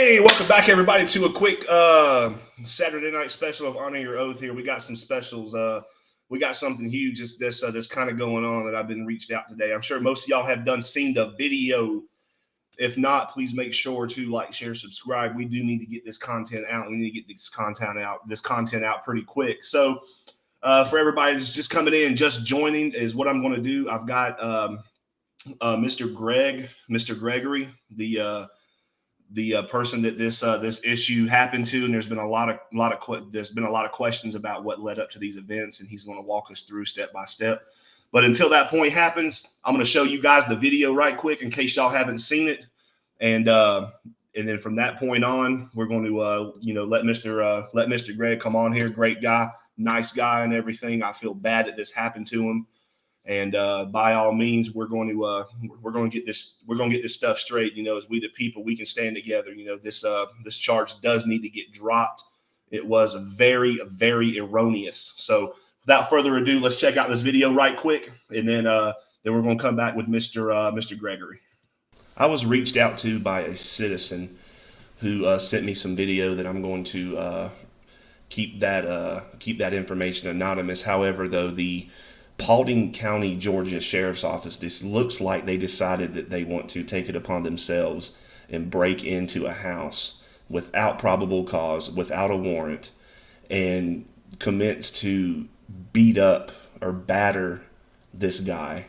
Hey, welcome back, everybody, to a quick Saturday night special of Honor Your Oath. Here, we got some specials. We got something huge that's kind of going on that I've been reached out today. I'm sure most of y'all have seen the video. If not, please make sure to like, share, subscribe. We do need to get this content out. We need to get this content out pretty quick. So, for everybody that's just coming in, just joining, is what I'm going to do. I've got Mr. Gregory, the person that this issue happened to, and there's been a lot of questions about what led up to these events, and he's going to walk us through step by step. But until that point happens, I'm going to show you guys the video right quick in case y'all haven't seen it, and then from that point on, we're going to let Mr. Greg come on here. Great guy, nice guy, and everything. I feel bad that this happened to him. And by all means, we're going to get this stuff straight. As we the people, we can stand together. This charge does need to get dropped. It was very, very erroneous. So without further ado, let's check out this video right quick, and then we're going to come back with Mr. Gregory. I was reached out to by a citizen who sent me some video that I'm going to keep that information anonymous. However, though, the Paulding County, Georgia Sheriff's Office, this looks like they decided that they want to take it upon themselves and break into a house without probable cause, without a warrant, and commence to beat up or batter this guy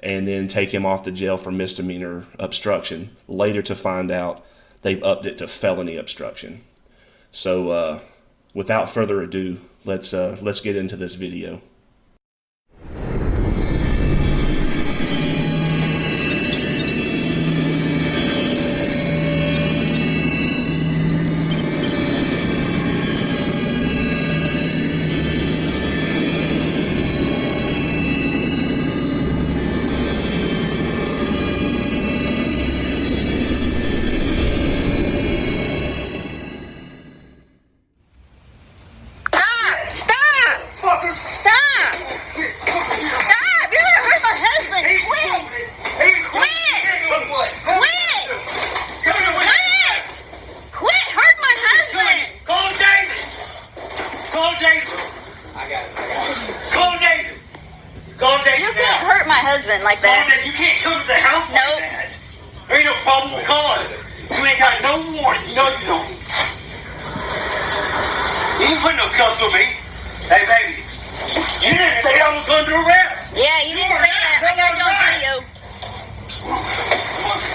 and then take him off the jail for misdemeanor obstruction, later to find out they've upped it to felony obstruction. So without further ado, let's get into this video. Like that. You can't come to the house like that. There ain't no probable cause. You ain't got no warrant. You know you don't. You ain't put no cuffs on me. Hey, baby. You didn't say I was under arrest. Yeah, you didn't say that. I got you on video.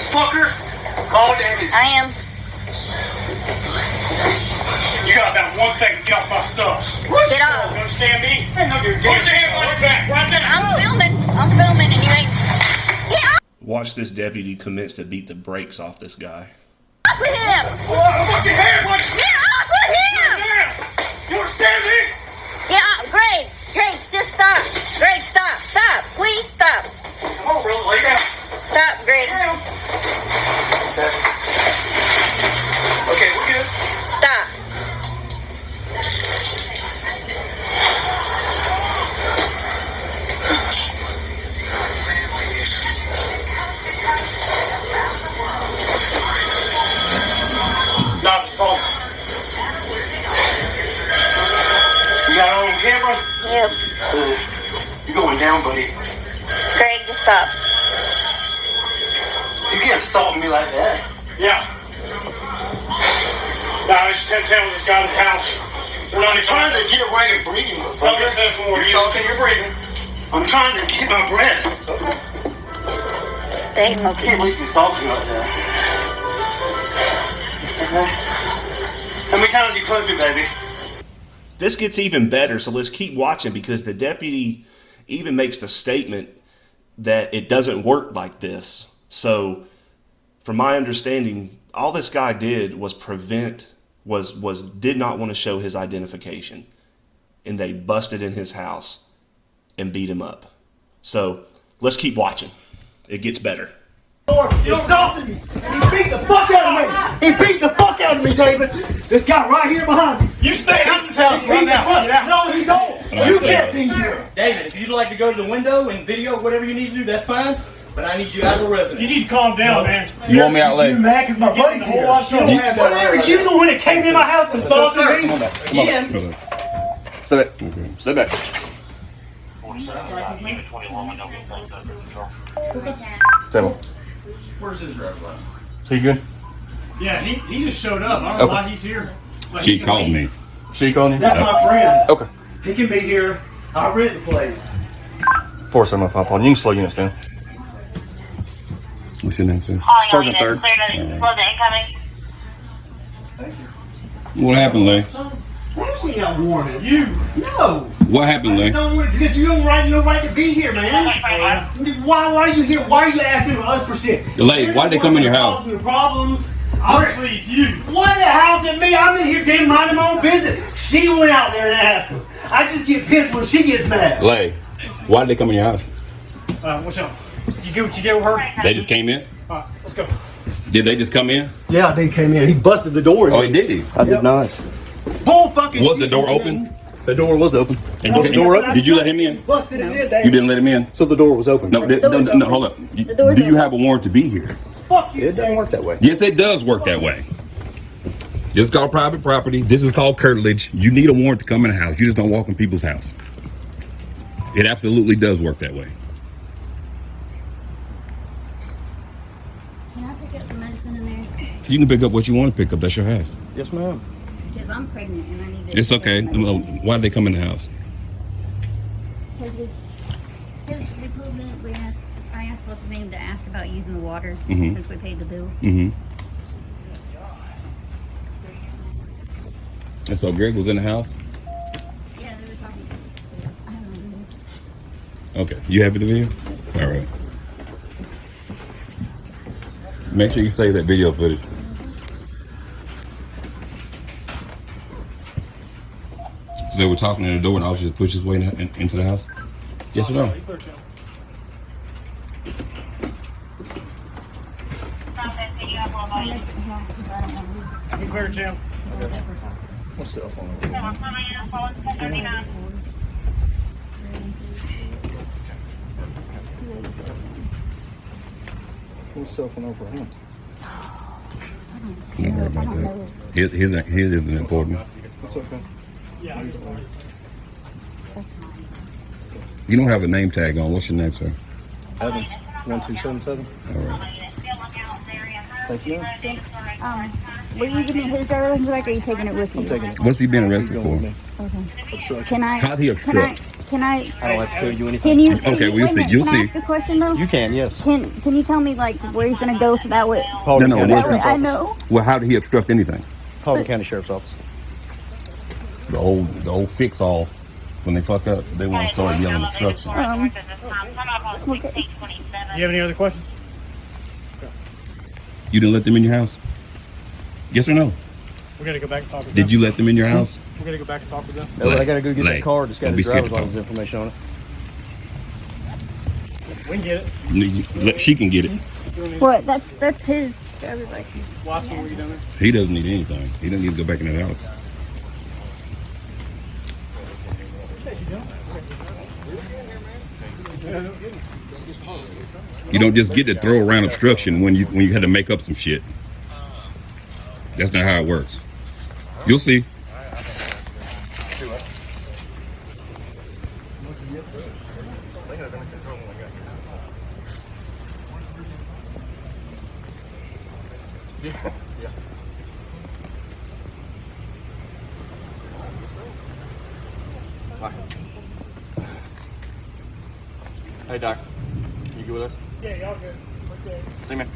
Fucker. Call David. I am. You got about 1 second to get off my stuff. Get off. You understand me? Put your hand on your back right now. I'm filming and you ain't. Get off. Watch this deputy commence to beat the brakes off this guy. Off with him. Put your hand on your Get off with him. You understand me? Get off. Greg, just stop. Greg, stop. Stop. Please stop. Come on, bro. Lay down. Stop, Greg. Okay, we're good. Stop. Not his phone. You got it on camera? Yep. You're going down, buddy. Greg, just stop. You can't assault me like that. Yeah. Now I just can't tell this guy in the house. We're not even Trying to get away and breathing, Don't motherfucker. listen to more. You're talking, you're breathing. I'm trying to keep my breath. Stay I can't smoking. believe you assaulted me like that. Okay. How many times you pushed me, baby? This gets even better, so let's keep watching, because the deputy even makes the statement that it doesn't work like this. So from my understanding, all this guy did was did not want to show his identification, and they busted in his house and beat him up. So let's keep watching. It gets better. You assaulted me. He beat the fuck out of me. He beat the fuck out of me, David. This guy right here behind me. You stay out of this house right now. Get out. No, he don't. You can't be here. David, if you'd like to go to the window and video whatever you need to do, that's fine. But I need you out of the residence. You need to calm down, man. You want me out late? You mad because my buddy's a whole here. lot of trouble. Whatever, you the one that came in my house and assaulted me. Come on back. Again. Step back. Step back. Table. Where's his driver's license? So you good? Yeah, he just showed up. I don't know Okay. why he's here. But She he can called leave. me. She calling you? That's my friend. Okay. He can be here. I rent the place. 4705 Paulding. You can slow units down. What's your name, sir? Sergeant Third. What happened, Lay? She ain't got warrants. You. No. What happened, Lay? Because you don't no right to be here, man. Why are you here? Why are you asking us for shit? Lay, why did they come in your house? Causing problems. Obviously, it's you. What the house at me? I'm in here damn minding my own business. She went out there and asked him. I just get pissed when she gets mad. Lay, why did they come in your house? What's up? You get what you get with her? They just came in? All right, let's go. Did they just come in? Yeah, they came in. He busted the door. Oh, he did he? I did not. Bull fucking Was shit. the door open? The door was open. And Was the door open? Did you let him in? Busted it in, You David. didn't let him in? So the door was open. No, no, hold up. The door's Do you open. have a warrant to be here? Fuck you, It doesn't work that way. Yes, it does work that way. This is called private property. This is called curtilage. You need a warrant to come in a house. You just don't walk in people's house. It absolutely does work that way. Can I pick up the medicine in there? You can pick up what you want to pick up. That's your house. Yes, ma'am. Because I'm pregnant and I need to. It's okay. Why did they come in the house? Because we told them, I asked what's his name to ask about using the water Mhm. since we paid the bill. Mm-hmm. And so Greg was in the house? Yeah, they were talking. I don't know. Okay. You happy to be here? All right. Make sure you save that video footage. So they were talking in the door and the officer just pushed his way into the house? Yes or no? You clear, Jim. What's cell phone? What's cell phone over for him? Don't worry about that. His isn't important. That's okay. You don't have a name tag on. What's your name, sir? Evans, 1277. All right. Thank you, ma'am. Will you give me his driver's license back or are you taking it with you? I'm taking it. What's he been He's arrested going with for? me. Okay. Obstruction. Can I? How'd he obstruct? Can I? I don't have to tell you anything. Can you? Okay, we'll wait a see. minute, You'll can I see. ask a question though? You can, yes. Can you tell me like where he's gonna go so that way? Paulding No, County what's That way Sheriff's I Office. know. Well, how did he obstruct anything? Paulding County Sheriff's Office. The old fix all. When they fuck up, they want to start yelling obstruction. Okay. You have any other questions? You didn't let them in your house? Yes or no? We gotta go back and talk with them. Did you let them in your house? We gotta go back and talk with them. I gotta go get Lay. that card. It's got Don't his be scared to driver's talk. license information on it. We can get it. She can get it. What? That's his driver's license. Last one, were you down there? He doesn't need anything. He doesn't need to go back in that house. You don't just get to throw around obstruction when you had to make up some shit. That's not how it works. You'll see. Hey, Doc. You good with us? Yeah, y'all good. What's that? See, man.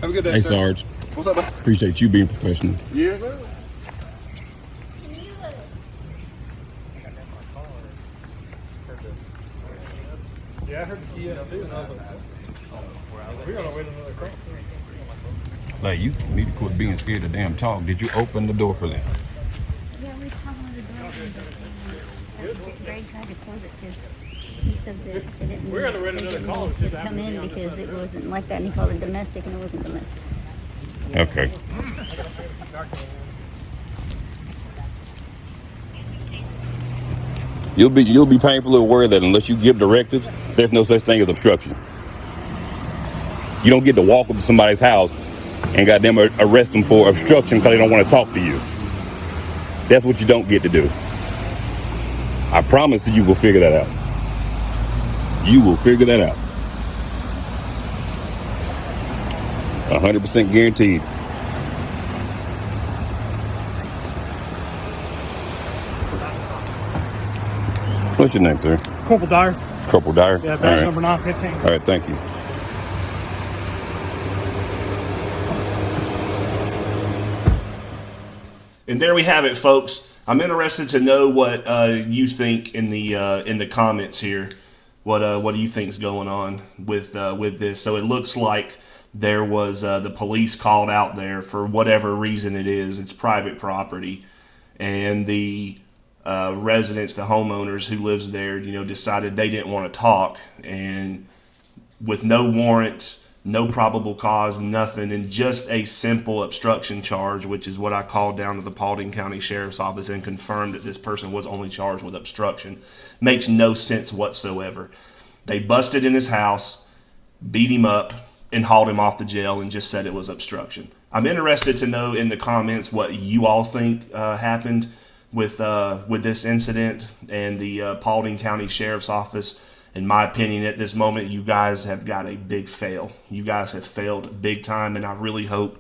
Have a good day, Hey, sir. Sarge. What's up, man? Appreciate you being professional. Yeah, sir. Yeah, I heard the key up too, and I was like, we're gonna wait another car. Like, you need to quit being scared to damn talk. Did you open the door for them? Yeah, we talked with the door. Greg tried to close it because he said that they didn't We're gonna wait another call. It's just come in because it wasn't like that, and he called it domestic, and it wasn't domestic. Okay. You'll be painfully aware that unless you give directives, there's no such thing as obstruction. You don't get to walk up to somebody's house and goddamn arrest them for obstruction because they don't want to talk to you. That's what you don't get to do. I promise you will figure that out. You will figure that out. 100% guaranteed. What's your name, sir? Corporal Dyer. Corporal Dyer? Yeah, All badge right. number 915. All right, thank you. And there we have it, folks. I'm interested to know what you think in the comments here. What do you think's going on with this? So it looks like there was the police called out there for whatever reason it is. It's private property, and the residents, the homeowners who lives there, decided they didn't want to talk, and with no warrant, no probable cause, nothing, and just a simple obstruction charge, which is what I called down to the Paulding County Sheriff's Office and confirmed that this person was only charged with obstruction. Makes no sense whatsoever. They busted in his house, beat him up, and hauled him off to jail and just said it was obstruction. I'm interested to know in the comments what you all think happened with this incident and the Paulding County Sheriff's Office. In my opinion, at this moment, you guys have got a big fail. You guys have failed big time, and I really hope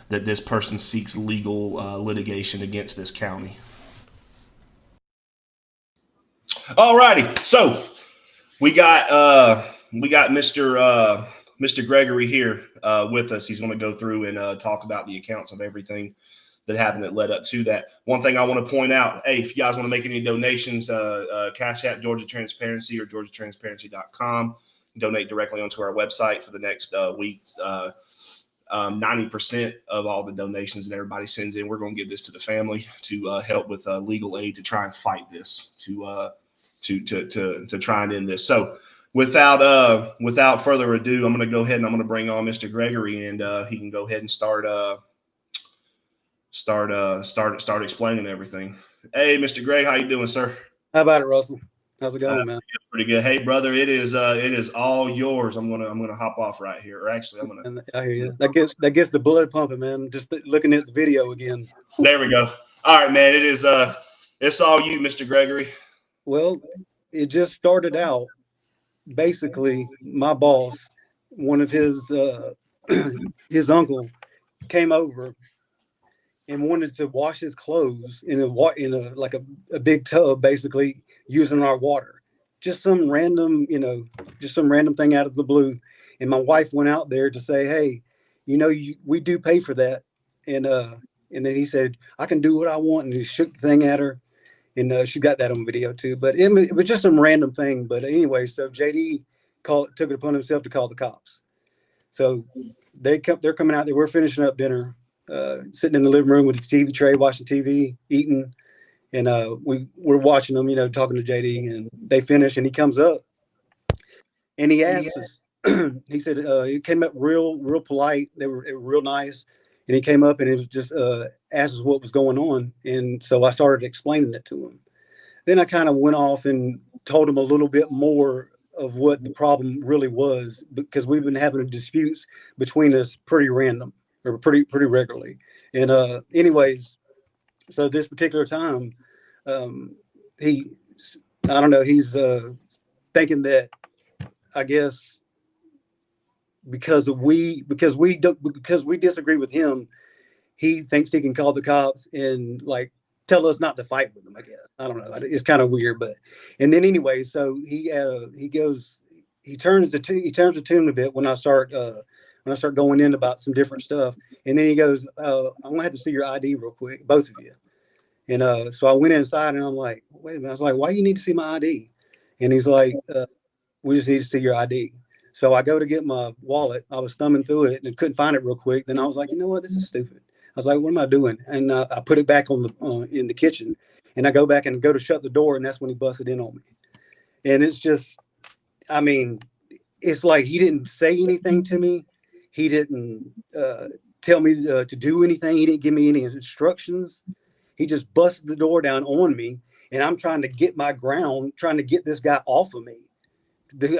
that this person seeks legal litigation against this county. Alrighty, so we got Mr. Gregory here with us. He's going to go through and talk about the accounts of everything that happened that led up to that. One thing I want to point out, hey, if you guys want to make any donations, Cash App Georgia Transparency or GeorgiaTransparency.com. Donate directly onto our website for the next week. 90% of all the donations that everybody sends in, we're going to give this to the family to help with legal aid to try and fight this, to try and end this. So without further ado, I'm going to go ahead and I'm going to bring on Mr. Gregory, and he can go ahead and start explaining everything. Hey, Mr. Gray, how you doing, sir? How about it, Russell? How's it going, man? Pretty good. Hey, brother, it is all yours. I'm gonna hop off right here. Or actually, I hear you. That gets the blood pumping, man. Just looking at the video again. There we go. All right, man. It's all you, Mr. Gregory. Well, it just started out. Basically, my boss, one of his his uncle, came over and wanted to wash his clothes in a big tub, basically using our water. Just some random thing out of the blue. And my wife went out there to say, hey, we do pay for that. And then he said, I can do what I want. And he shook the thing at her. And she got that on video too. But it was just some random thing. But anyway, so JD took it upon himself to call the cops. So they're coming out there. We're finishing up dinner. Sitting in the living room with the TV tray, watching TV, eating, and we're watching them, talking to JD, and they finish, and he comes up, and he asks us. He said he came up real polite. They were real nice, and he came up and it was just asked us what was going on, and so I started explaining it to him. Then I kind of went off and told him a little bit more of what the problem really was, because we've been having disputes between us pretty random. Or pretty regularly. And anyways, so this particular time, he's thinking that, I guess, because we disagree with him, he thinks he can call the cops and tell us not to fight with them, I guess. I don't know. It's kind of weird, and then anyway, so he turns the tune a bit when I start going in about some different stuff. And then he goes, I'm gonna have to see your ID real quick, both of you. And so I went inside and I'm like, wait a minute. I was like, why you need to see my ID? And he's like, we just need to see your ID. So I go to get my wallet. I was thumbing through it and couldn't find it real quick. Then I was like, you know what? This is stupid. I was like, what am I doing? And I put it back on in the kitchen, and I go back and go to shut the door, and that's when he busted in on me. And it's just, it's like he didn't say anything to me. He didn't tell me to do anything. He didn't give me any instructions. He just busted the door down on me, and I'm trying to get my ground, trying to get this guy off of me.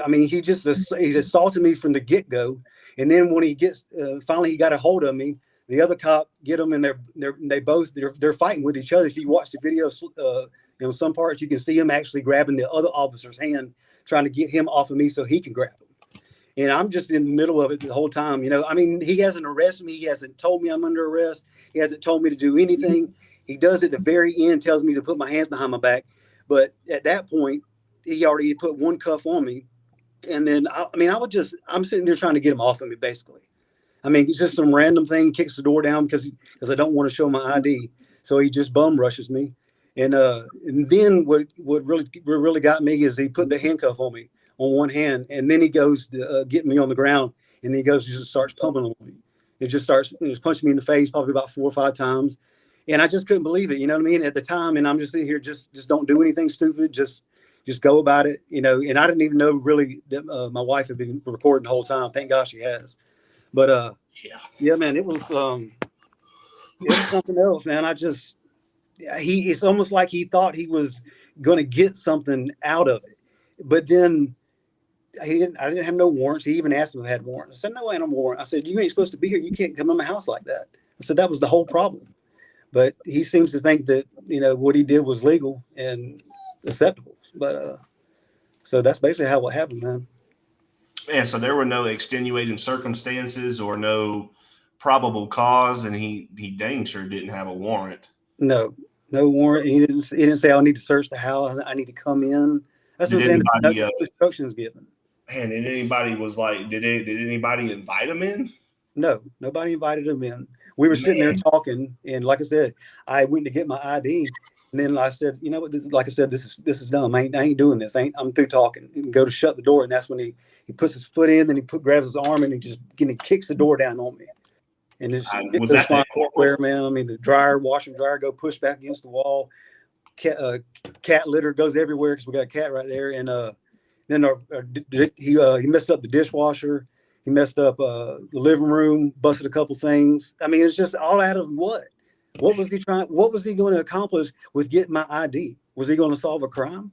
I mean, he assaulted me from the get-go. And then when he gets finally he got a hold of me, the other cop get him, and they're fighting with each other. If you watch the video, some parts you can see him actually grabbing the other officer's hand, trying to get him off of me so he can grab him. And I'm just in the middle of it the whole time. I mean, he hasn't arrested me. He hasn't told me I'm under arrest. He hasn't told me to do anything. He does at the very end, tells me to put my hands behind my back. But at that point, he already put one cuff on me. And then, I'm sitting there trying to get him off of me, basically. I mean, it's just some random thing, kicks the door down because I don't want to show my ID. So he just bum rushes me. And then what really got me is he put the handcuff on me on one hand, and then he goes to get me on the ground, and he just starts pumping on me. It just starts punching me in the face probably about 4 or 5 times. And I just couldn't believe it, you know what I mean, at the time. And I'm just sitting here, just don't do anything stupid. Just go about it, And I didn't even know really that my wife had been recording the whole time. Thank God she has. But yeah, man, it was something else, man. It's almost like he thought he was going to get something out of it. But then I didn't have no warrants. He even asked me if I had warrants. I said, no, I ain't no warrant. I said, you ain't supposed to be here. You can't come in my house like that. I said, that was the whole problem. But he seems to think that, what he did was legal and acceptable. But so that's basically how it happened, man. Man, so there were no extenuating circumstances or no probable cause, and he dang sure didn't have a warrant. No warrant. He didn't say I need to search the house. I need to come in. That's what I'm saying. No instructions given. Man, did anybody did anybody invite him in? No, nobody invited him in. We were sitting there talking, and like I said, I went to get my ID, and then I said, you know what, this is dumb. I ain't doing this. I'm through talking. And go to shut the door, and that's when he puts his foot in, then he grabs his arm, and he kicks the door down on me. And was that where, man? I mean, the washer and dryer go push back against the wall. Cat litter goes everywhere because we got a cat right there. And then he messed up the dishwasher. He messed up the living room, busted a couple things. I mean, it's just all out of what? What was he going to accomplish with getting my ID? Was he going to solve a crime?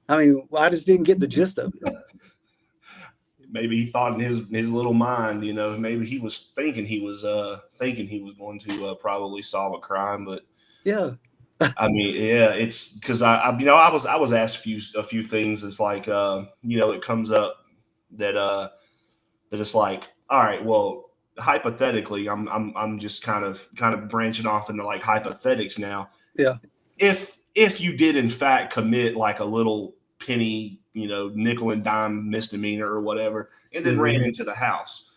I mean, I just didn't get the gist of it. Maybe he thought in his little mind, maybe he was thinking he was going to probably solve a crime, but yeah. I mean, yeah, it's because I was asked a few things. It's like it comes up that it's like, all right, well, hypothetically, I'm just kind of branching off into like hypothetics now. Yeah. If you did in fact commit like a little penny, nickel and dime misdemeanor or whatever, and then ran into the house,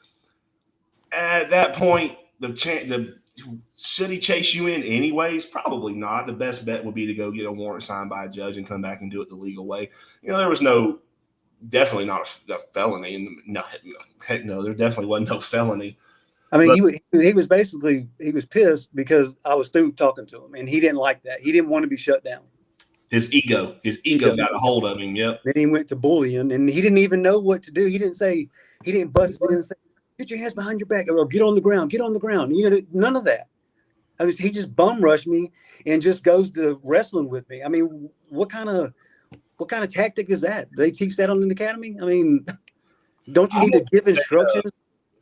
at that point, should he chase you in anyways? Probably not. The best bet would be to go get a warrant signed by a judge and come back and do it the legal way. There was definitely not a felony. And no, heck no, there definitely wasn't no felony. I mean, he was pissed because I was through talking to him, and he didn't like that. He didn't want to be shut down. His ego got a hold of him. Yep. Then he went to bullying, and he didn't even know what to do. He didn't bust it in and say, "Get your hands behind your back," or "Get on the ground." None of that. He just bum rushed me and just goes to wrestling with me. I mean, what kind of tactic is that? Do they teach that on the academy? I mean, don't you need to give instructions?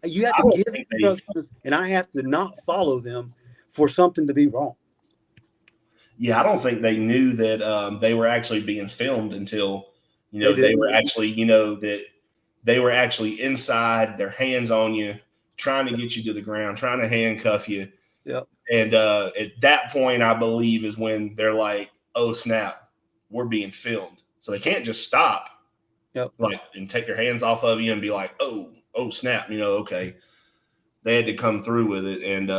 You have to give instructions, and I have to not follow them for something to be wrong. Yeah, I don't think they knew that they were actually being filmed until they were actually that they were actually inside, their hands on you, trying to get you to the ground, trying to handcuff you. Yep. And at that point, I believe is when they're like, "Oh snap, we're being filmed," so they can't just stop, and take their hands off of you and be like, "Oh snap," okay. They had to come through with it, and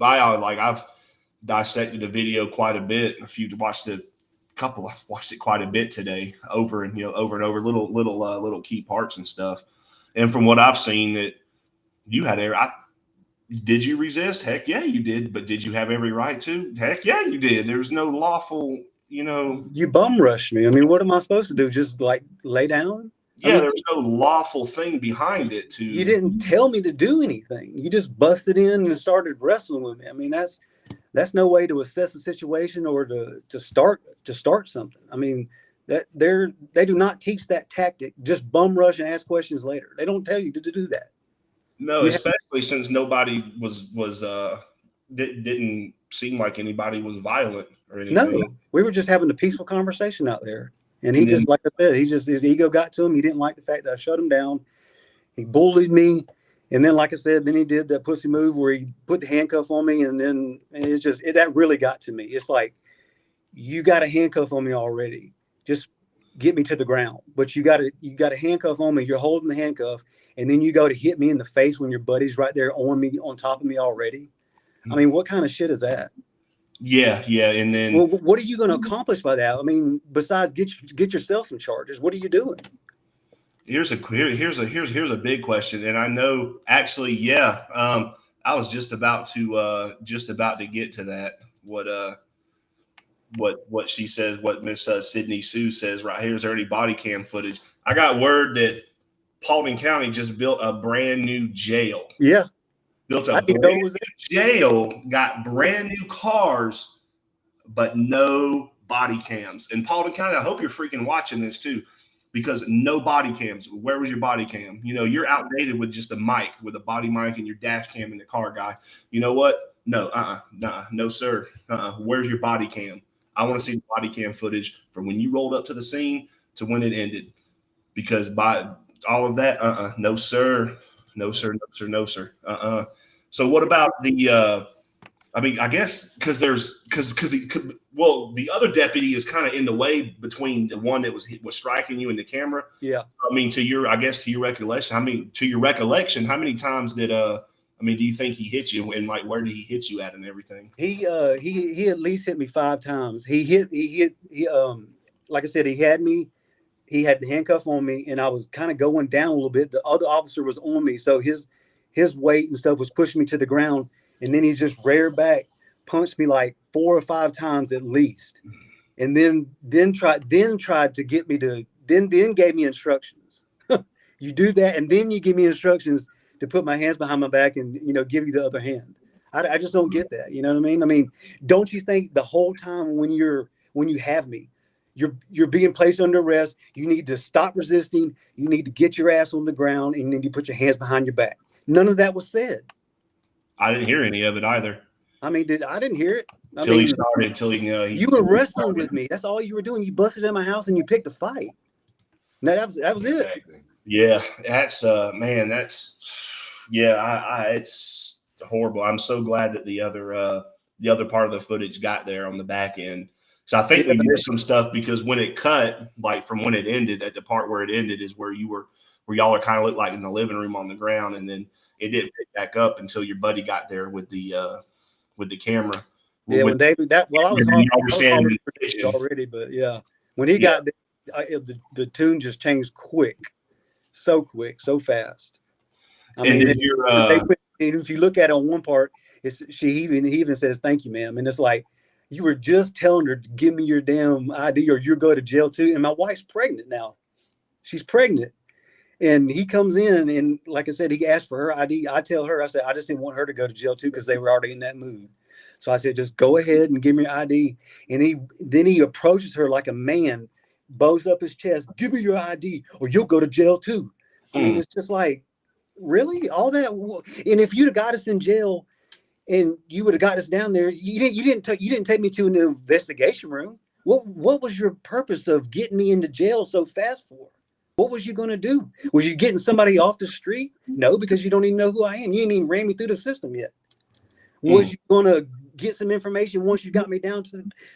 I've dissected the video quite a bit. If you watched I've watched it quite a bit today, over and over, little key parts and stuff. And from what I've seen, that you had did you resist? Heck yeah, you did. But did you have every right to? Heck yeah, you did. There's no lawful, You bum rushed me. I mean, what am I supposed to do? Just like lay down? Yeah, there's no lawful thing behind it. You didn't tell me to do anything. You just busted in and started wrestling with me. I mean, that's no way to assess the situation or to start something. I mean, They do not teach that tactic. Just bum rush and ask questions later. They don't tell you to do that. No, You especially since nobody didn't seem like anybody was violent or anything. No, we were just having a peaceful conversation out there. And he And then- just, like I said, his ego got to him. He didn't like the fact that I shut him down. He bullied me. And then, like I said, then he did that pussy move where he put the handcuff on me. And then that really got to me. It's like, you got a handcuff on me already. Just get me to the ground. But you got a handcuff on me. You're holding the handcuff. And then you go to hit me in the face when your buddy's right there on top of me already. I mean, what kind of shit is that? Yeah. And then, well, what are you going to accomplish by that? I mean, besides get yourself some charges, what are you doing? Here's a big question, and I know actually, yeah. I was just about to get to that. What she says, what Miss Sydney Sue says right here. Is there any body cam footage? I got word that Paulding County just built a brand new jail. Yeah. Built a brand new jail, got brand new cars, but no body cams. In Paulding County, I hope you're freaking watching this too, because no body cams. Where was your body cam? You know, you're outdated with just a mic, with a body mic and your dash cam in the car, guy. You know what? No, no, sir. Where's your body cam? I want to see the body cam footage from when you rolled up to the scene to when it ended, because by all of that, no, sir. No, sir. So what about the, I mean, I guess because the other deputy is kind of in the way between the one that was striking you and the camera. Yeah. I mean, to your recollection, how many times did, do you think he hit you, and like, where did he hit you at and everything? He at least hit me 5 times. He like I said, he had the handcuff on me, and I was kind of going down a little bit. The other officer was on me, so his weight and stuff was pushing me to the ground, and then he just reared back, punched me like 4 or 5 times at least, and then tried to get me to then gave me instructions. You do that, and then you give me instructions to put my hands behind my back and give you the other hand. I just don't get that. You know what I mean? I mean, don't you think the whole time when you have me, you're being placed under arrest, you need to stop resisting, you need to get your ass on the ground, and then you put your hands behind your back. None of that was said. I didn't hear any of it either. I mean, I didn't hear it. You were wrestling with me. That's all you were doing. You busted in my house and you picked a fight. No, that was it. Yeah, that's it's horrible. I'm so glad that the other part of the footage got there on the back end. So I think we missed some stuff, because when it cut, like from when it ended, at the part where it ended is where y'all are kind of looked like in the living room on the ground, and then it didn't pick back up until your buddy got there with the camera. Yeah, when David I was already, but yeah, when he got there, the tune just changed quick, so fast. I mean, if you look at it on one part, he even says, "Thank you, ma'am," and it's like, you were just telling her to give me your damn ID or you're going to jail too. And my wife's pregnant now. She's pregnant. And he comes in, and like I said, he asked for her ID. I tell her, I said, I just didn't want her to go to jail too, because they were already in that mood. So I said, just go ahead and give me your ID. And then he approaches her like a man, bows up his chest, give me your ID or you'll go to jail too. I mean, it's just like, really? All that? And if you'd have got us in jail, and you would have got us down there, you didn't take me to an investigation room. What was your purpose of getting me into jail so fast for? What was you going to do? Was you getting somebody off the street? No, because you don't even know who I am. You ain't even ran me through the system yet. Was you going to get some information once you got me down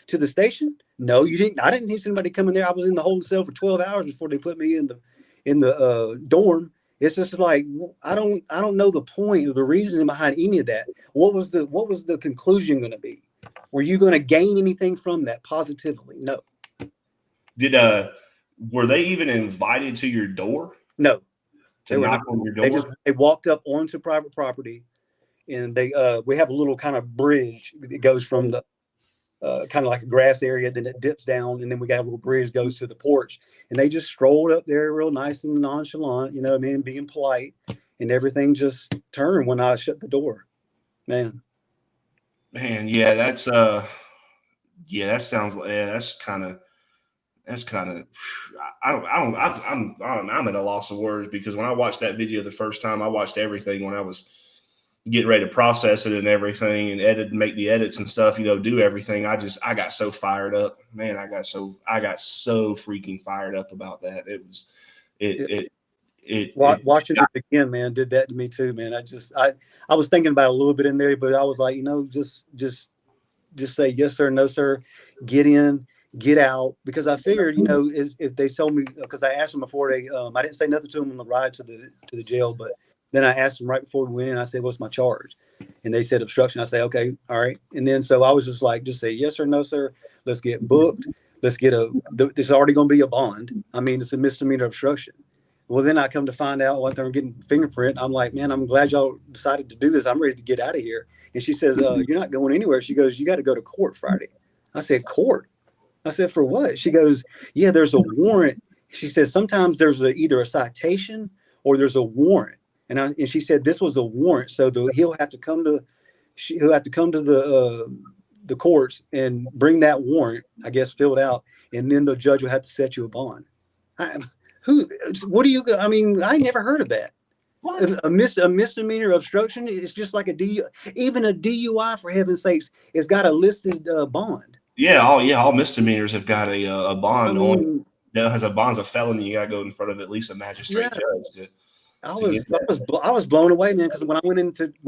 to the station? No, you didn't. I didn't see somebody come in there. I was in the holding cell for 12 hours before they put me in the dorm. It's just like, I don't know the point or the reasoning behind any of that. What was the conclusion going to be? Were you going to gain anything from that positively? No. Were they even invited to your door? No. To knock on your door? They walked up onto private property, and we have a little kind of bridge that goes from the kind of like a grass area, then it dips down, and then we got a little bridge goes to the porch, and they just strolled up there real nice and nonchalant, you know what I mean, being polite, and everything just turned when I shut the door. Man, yeah, that sounds like, that's kind of, That's kind of, I'm at a loss of words, because when I watched that video the first time, I watched everything when I was getting ready to process it and everything, and edit and make the edits and stuff, do everything. I got so fired up, man. I got so freaking fired up about that. Watching it again, man, did that to me too, man. I was thinking about it a little bit in there, but I was like, just say yes sir, no sir, get in, get out, because I figured, if they told me, because I asked them before I didn't say nothing to them on the ride to the jail, but then I asked them right before we went in. I said, "What's my charge?" And they said obstruction. I say, "Okay, all right." And then so I was just like, "Just say yes or no, sir. Let's get booked. Let's get there's already going to be a bond. I mean, it's a misdemeanor obstruction." Well, then I come to find out when they're getting fingerprint. I'm like, "Man, I'm glad y'all decided to do this. I'm ready to get out of here." And she says, "You're not going anywhere." She goes, "You got to go to court Friday." I said, "Court?" I said, "For what?" She goes, "Yeah, there's a warrant." She says, "Sometimes there's either a citation or there's a warrant." And she said this was a warrant, so he'll have to come to the courts and bring that warrant, I guess, filled out, and then the judge will have to set you a bond. What do you? I mean, I never heard of that. A misdemeanor obstruction is just like a DUI. Even a DUI, for heaven's sakes, it's got a listed bond. Yeah, all misdemeanors have got a bond. I mean, that has a bond's a felony. You got to go in front of at least a magistrate judge. I was blown away, man, because when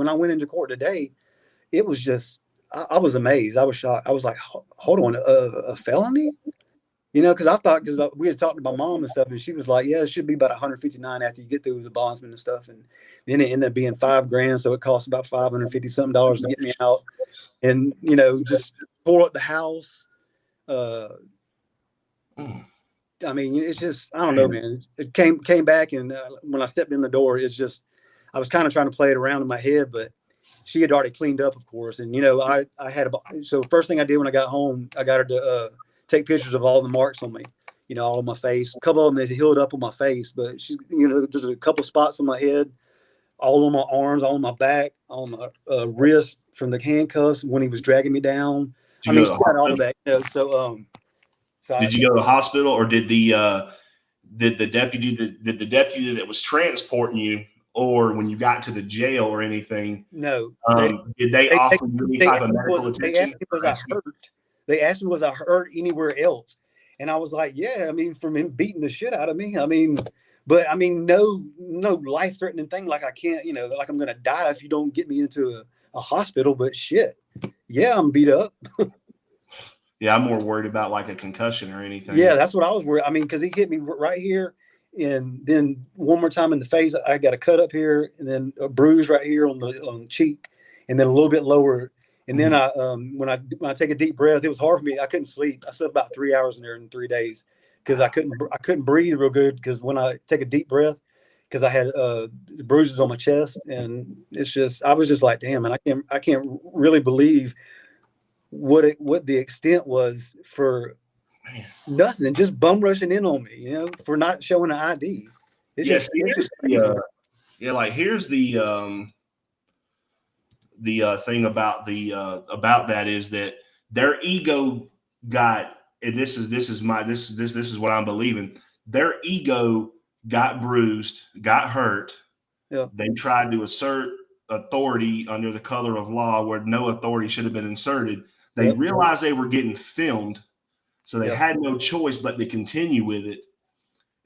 I went into court today, it was just I was amazed. I was shocked. I was like, hold on, a felony? Because I thought, because we had talked to my mom and stuff, and she was like, yeah, it should be about 159 after you get through the bondsman and stuff. And then it ended up being $5,000, so it cost about $550 something to get me out, and just tore up the house. I mean, it's just, I don't know, man. It came back, and when I stepped in the door, it's just, I was kind of trying to play it around in my head, but she had already cleaned up, of course. And, I had so first thing I did when I got home, I got her to take pictures of all the marks on me, all on my face. A couple of them had healed up on my face, but she, there's a couple spots on my head, all on my arms, all on my back, on my wrist from the handcuffs when he was dragging me down. I mean, she got all that, So did you go to the hospital, or did the deputy that was transporting you, or when you got to the jail or anything? No. Did they offer you any type of medical attention? They asked me, was I hurt anywhere else? And I was like, yeah. I mean, from him beating the shit out of me. I mean, but I mean, no life-threatening thing. Like I can't, like I'm gonna die if you don't get me into a hospital. But shit, yeah, I'm beat up. Yeah, I'm more worried about like a concussion or anything. Yeah, that's what I was worried. I mean, because he hit me right here, and then one more time in the face. I got a cut up here, and then a bruise right here on the cheek, and then a little bit lower. And then when I take a deep breath, it was hard for me. I couldn't sleep. I slept about 3 hours in there in 3 days because I couldn't breathe real good. Because when I take a deep breath, because I had bruises on my chest, and it's just, I was just like, damn, and I can't really believe what the extent was for nothing, just bum rushing in on me, for not showing an ID. It's just crazy. Like here's the thing about that is that their ego got, and this is what I'm believing. Their ego got bruised, got hurt. Yeah. They tried to assert authority under the color of law where no authority should have been inserted. They realized they were getting filmed, so they had no choice but to continue with it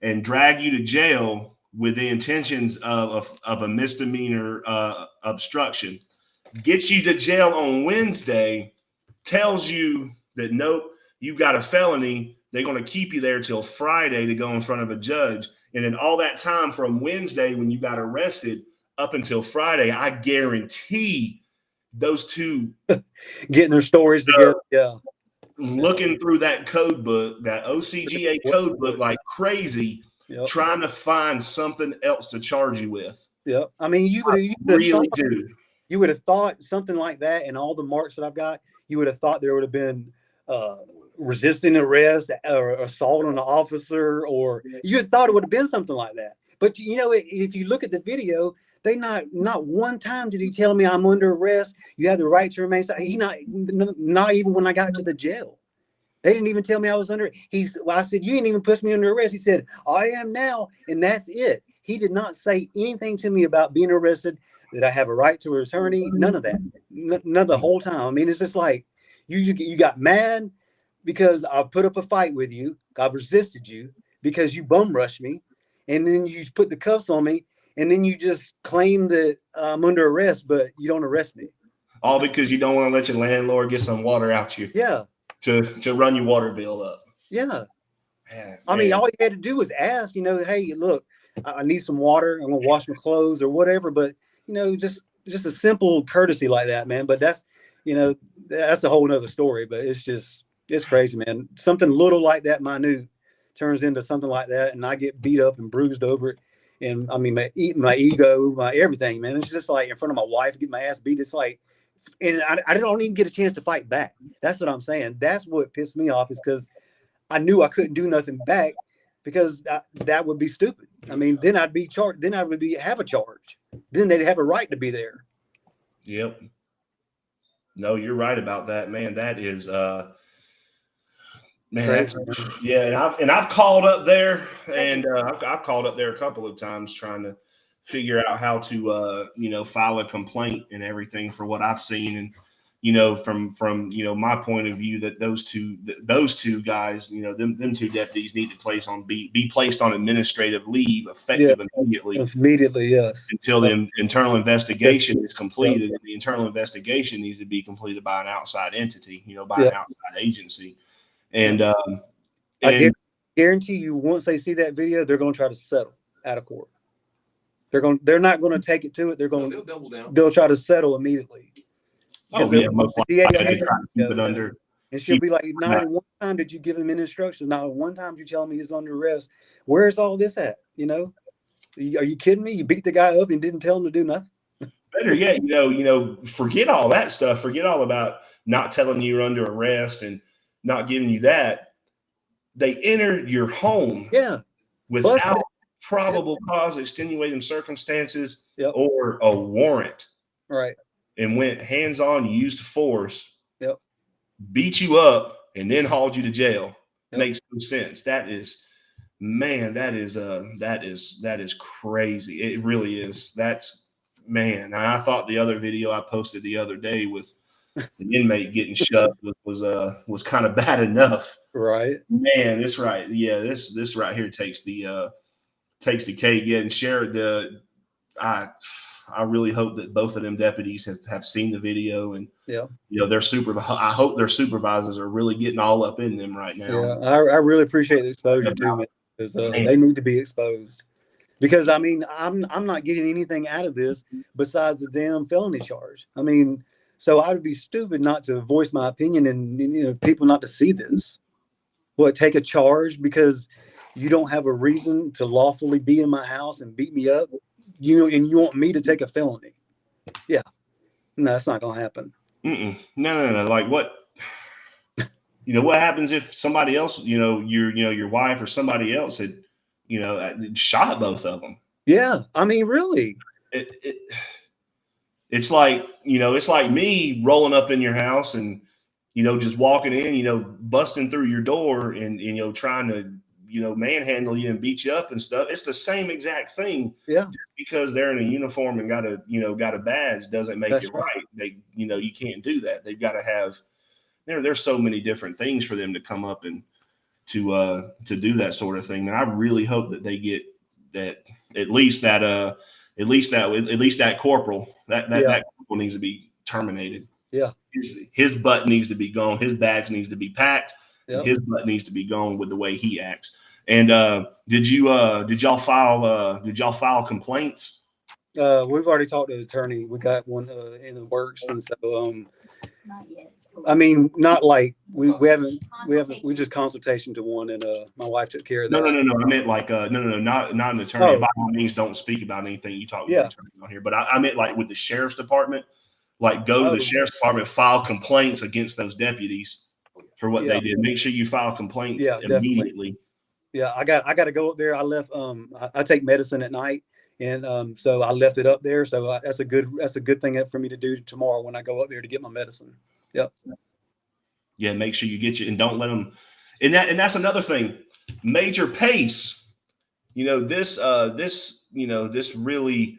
and drag you to jail with the intentions of a misdemeanor obstruction. Gets you to jail on Wednesday, tells you that nope, you've got a felony. They're going to keep you there till Friday to go in front of a judge. And then all that time from Wednesday when you got arrested up until Friday, I guarantee those two getting their stories together. Yeah. Looking through that code book, that OCGA code book like crazy, trying to find something else to charge you with. Yeah. I mean, you would have thought something like that, and all the marks that I've got, you would have thought there would have been resisting arrest or assault on an officer, or you had thought it would have been something like that. But if you look at the video, they not one time did he tell me I'm under arrest. You have the right to remain silent. He not even when I got to the jail. They didn't even tell me I was under. Well, I said, you didn't even push me under arrest. He said, I am now, and that's it. He did not say anything to me about being arrested, that I have a right to an attorney. None of that. None the whole time. I mean, it's just like you got mad because I put up a fight with you. I resisted you because you bum rushed me, and then you put the cuffs on me, and then you just claim that I'm under arrest, but you don't arrest me. All because you don't want to let your landlord get some water out you. Yeah. To run your water bill up. Yeah. Man, I mean, all you had to do was ask, hey, look, I need some water. I'm going to wash my clothes or whatever. But, just a simple courtesy like that, man. But that's a whole nother story. But it's crazy, man. Something little like that, minute, turns into something like that. And I get beat up and bruised over it. And I mean, my ego, my everything, man. It's just like in front of my wife, get my ass beat. It's like, and I don't even get a chance to fight back. That's what I'm saying. That's what pissed me off, is because I knew I couldn't do nothing back, because that would be stupid. I mean, then I'd be charged. Then I would have a charge. Then they'd have a right to be there. Yep. No, you're right about that, man. That is, man. That's, yeah, and I've called up there, and I've called up there a couple of times trying to figure out how to file a complaint and everything for what I've seen. And from my point of view, that those two guys, them two deputies need to be placed on administrative leave effective immediately, yes, until the internal investigation is completed. And the internal investigation needs to be completed by an outside entity, by an outside agency. And I guarantee you, once they see that video, they're going to try to settle out of court. They're not going to take it to it. They'll double down. They'll try to settle immediately. Oh yeah, most likely keep it under. And she'll be like, not one time did you give him an instruction. Not one time did you tell me he's under arrest. Where's all this at? Are you kidding me? You beat the guy up and didn't tell him to do nothing. Better yet, forget all that stuff. Forget all about not telling you you're under arrest and not giving you that. They entered your home, without probable cause, extenuating circumstances, or a warrant, right? And went hands-on, used force, beat you up, and then hauled you to jail. Makes no sense. That is, man, that is crazy. It really is. That's, man. I thought the other video I posted the other day with the inmate getting shoved was kind of bad enough. Right. Man, this right here takes the cake. Yeah, and share I really hope that both of them deputies have seen the video, and I hope their supervisors are really getting all up in them right now. Yeah, I really appreciate the exposure to it, because they need to be exposed. Because I mean, I'm not getting anything out of this besides the damn felony charge. I mean, so I would be stupid not to voice my opinion, and people not to see this. Take a charge because you don't have a reason to lawfully be in my house and beat me up, and you want me to take a felony? Yeah, no, that's not gonna happen. No. Like what? What happens if somebody else, your wife or somebody else had, shot both of them? Yeah, I mean, really. It's like, it's like me rolling up in your house and, just walking in, busting through your door and trying to, manhandle you and beat you up and stuff. It's the same exact thing. Yeah. Just because they're in a uniform and got a badge doesn't make it right. They, you can't do that. They've got to have, there's so many different things for them to come up and to do that sort of thing. And I really hope that they get that, at least that corporal, that corporal needs to be terminated. Yeah. His butt needs to be gone. His badge needs to be packed. Yep. His butt needs to be gone with the way he acts. And did y'all file complaints? We've already talked to the attorney. We got one in the works, and so Not yet. I mean, not like we haven't we just consultation to one, and my wife took care of that. No. I meant like not an attorney. Oh. By all means, don't speak about anything you talk about attorney on here. But I meant like with the sheriff's department, like go to the sheriff's department, file complaints against those deputies for what they did. Make sure you file complaints immediately. Definitely. Yeah, I got to go up there. I left. I take medicine at night, and so I left it up there. So that's a good thing for me to do tomorrow when I go up there to get my medicine. Yep. Yeah, make sure you get you and don't let them. And that's another thing. Major Pace, this really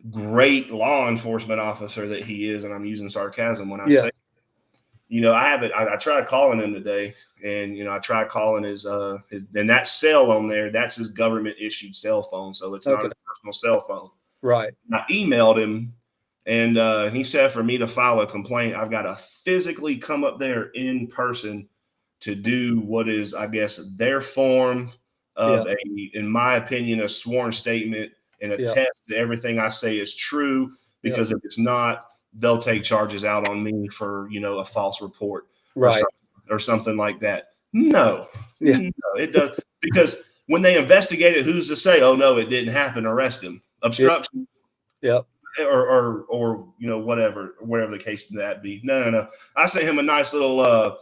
great law enforcement officer that he is, and I'm using sarcasm when I Yeah. say, I tried calling him today, and I tried calling his and that cell on there, that's his government issued cell phone, so it's not his personal cell phone. Right. And I emailed him, and he said for me to file a complaint, I've got to physically come up there in person to do what is, I guess, their form of in my opinion, a sworn statement and attest that everything I say is true. Because if it's not, they'll take charges out on me for a false report or something like that. No, it does, because when they investigate it, who's to say, oh no, it didn't happen? Arrest him. Obstruction. Or whatever the case that be. No. I sent him a nice little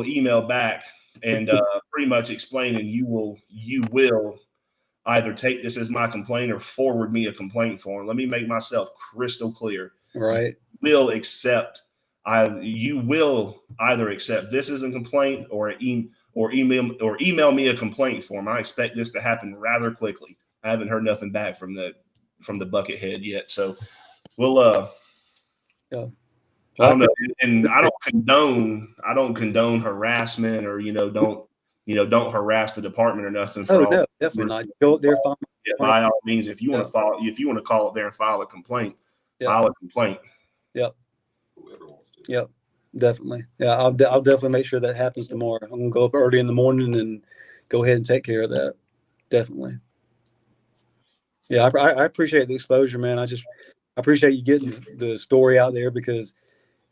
email back, and pretty much explaining you will either take this as my complaint or forward me a complaint form. Let me make myself crystal clear. Right. You will either accept this as a complaint or email me a complaint form. I expect this to happen rather quickly. I haven't heard nothing back from the Buckethead yet, so we'll I don't know, and I don't condone harassment, or don't harass the department or nothing. No, definitely not. Go up there, file. Yeah, by all means, if you want to call up there and file a complaint, file a complaint. Yep, definitely. Yeah, I'll definitely make sure that happens tomorrow. I'm gonna go up early in the morning and go ahead and take care of that. Definitely. Yeah, I appreciate the exposure, man. I appreciate you getting the story out there, because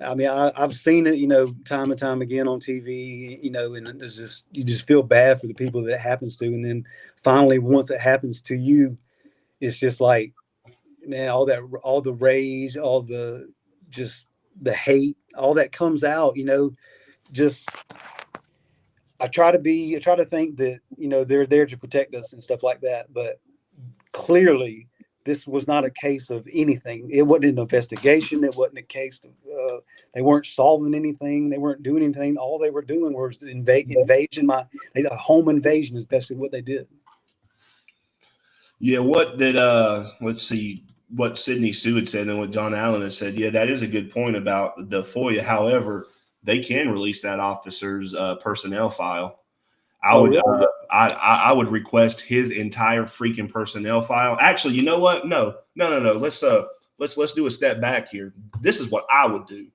I mean, I've seen it, time and time again on TV, and it's you just feel bad for the people that it happens to. And then finally, once it happens to you, it's just like, man, all the rage, all the hate, all that comes out, just, I try to think that, they're there to protect us and stuff like that. But clearly, this was not a case of anything. It wasn't an investigation. It wasn't a case of, they weren't solving anything. They weren't doing anything. All they were doing was invasion. A home invasion is basically what they did. Yeah. What did, let's see what Sydney Sue had said and what John Allen has said. Yeah, that is a good point about the FOIA. However, they can release that officer's personnel file. I would request his entire freaking personnel file. Actually, you know what? No. Let's do a step back here. This is what I would do.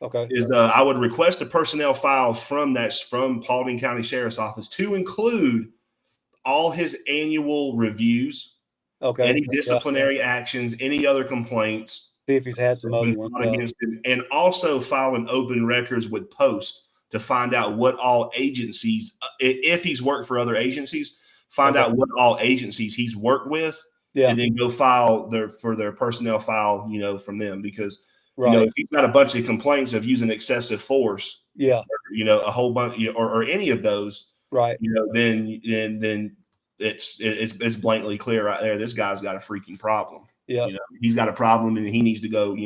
Okay. I would request a personnel file from Paulding County Sheriff's Office to include all his annual reviews, any disciplinary actions, any other complaints. See if he's had some other ones against him, and also file an open records with Post to find out what all agencies, if he's worked for other agencies, find out what all agencies he's worked with, and then go file for their personnel file, from them. Because, if he's got a bunch of complaints of using excessive force, a whole bunch, or any of those, then it's blatantly clear right there. This guy's got a freaking problem. Yeah, he's got a problem, and he needs to go,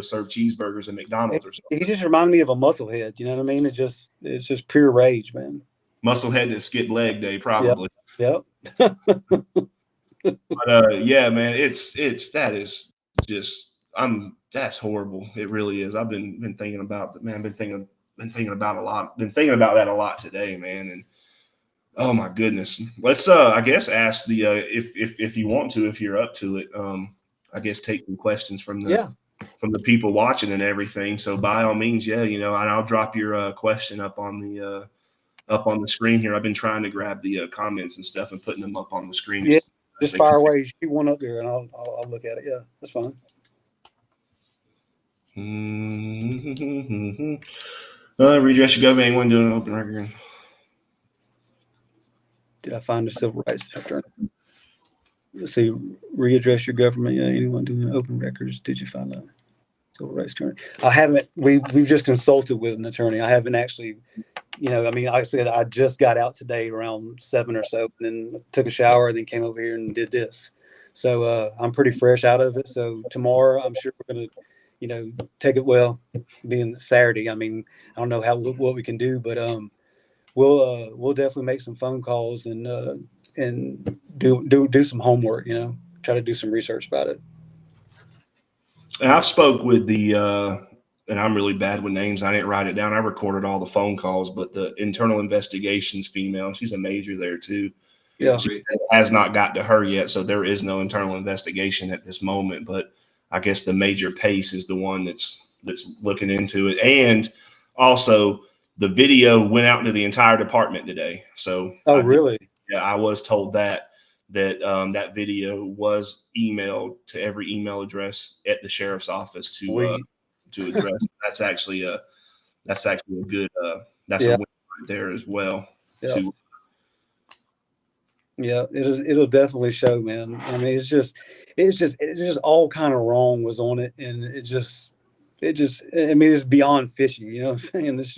serve cheeseburgers at McDonald's or something. He just reminded me of a musclehead. You know what I mean? It's just pure rage, man. Musclehead that skipped leg day, probably. Yep. But yeah, man, that's horrible. It really is. I've been thinking about that, man. Been thinking about that a lot today, man. And oh my goodness. Let's I guess ask the if you want to, if you're up to it, I guess take some questions from the people watching and everything. So by all means, and I'll drop your question up on the screen here. I've been trying to grab the comments and stuff and putting them up on the screen. Yeah, just fire away. Shoot one up there, and I'll look at it. Yeah, that's fine. Redress your government. Anyone doing an open record? Did I find a civil rights attorney? Let's see. Readdress your government. Yeah, anyone doing open records? Did you find a civil rights attorney? I haven't. We've just consulted with an attorney. I haven't actually. Like I said, I just got out today around 7 or so, and then took a shower, and then came over here and did this. So I'm pretty fresh out of it. So tomorrow, I'm sure we're going to take it well, being Saturday. I mean, I don't know what we can do, but we'll definitely make some phone calls and do some homework. Try to do some research about it. And I've spoke with the and I'm really bad with names. I didn't write it down. I recorded all the phone calls, but the internal investigations female, she's a major there too. Yeah. She has not got to her yet, so there is no internal investigation at this moment. But I guess the major Pace is the one that's looking into it. And also the video went out to the entire department today. So Really? Yeah, I was told that that video was emailed to every email address at the sheriff's office to address. That's actually a good that's a win right there as well. Yeah. Yeah, it'll definitely show, man. I mean, it's just all kind of wrong was on it, and it just I mean, it's beyond fishy, you know what I'm saying? It's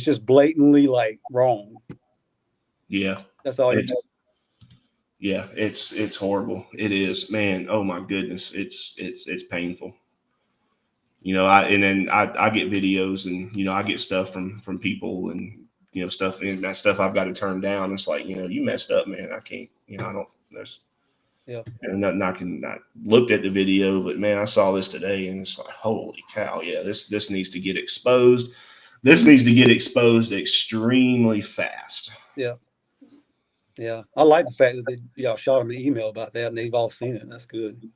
just blatantly like wrong. Yeah. That's all you know. Yeah, it's horrible. It is, man. Oh my goodness. It's painful. I get videos and I get stuff from people and stuff, and that stuff I've got to turn down. It's like, you messed up, man. I can't, I don't, there's, and nothing I looked at the video, but man, I saw this today and it's like, holy cow. Yeah. This needs to get exposed. This needs to get exposed extremely fast. Yeah. Yeah. I like the fact that y'all shot them an email about that and they've all seen it. That's good.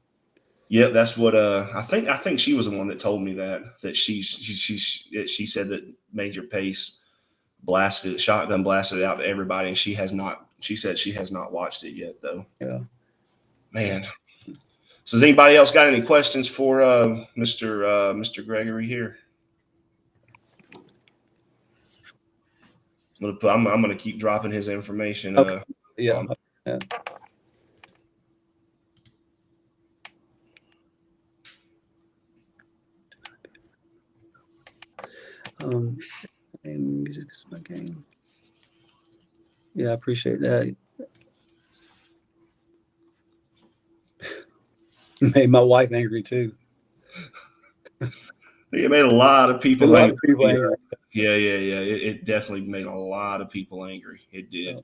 Yeah, that's what I think she was the one that told me that she said that Major Pace shotgun blasted it out to everybody, and she said she has not watched it yet though. Yeah. Man. So has anybody else got any questions for Mr. Gregory here? I'm gonna keep dropping his information. Okay. Yeah. And music is my game. Yeah, I appreciate that. Made my wife angry too. It made a lot of people angry. Yeah. It definitely made a lot of people angry. It did.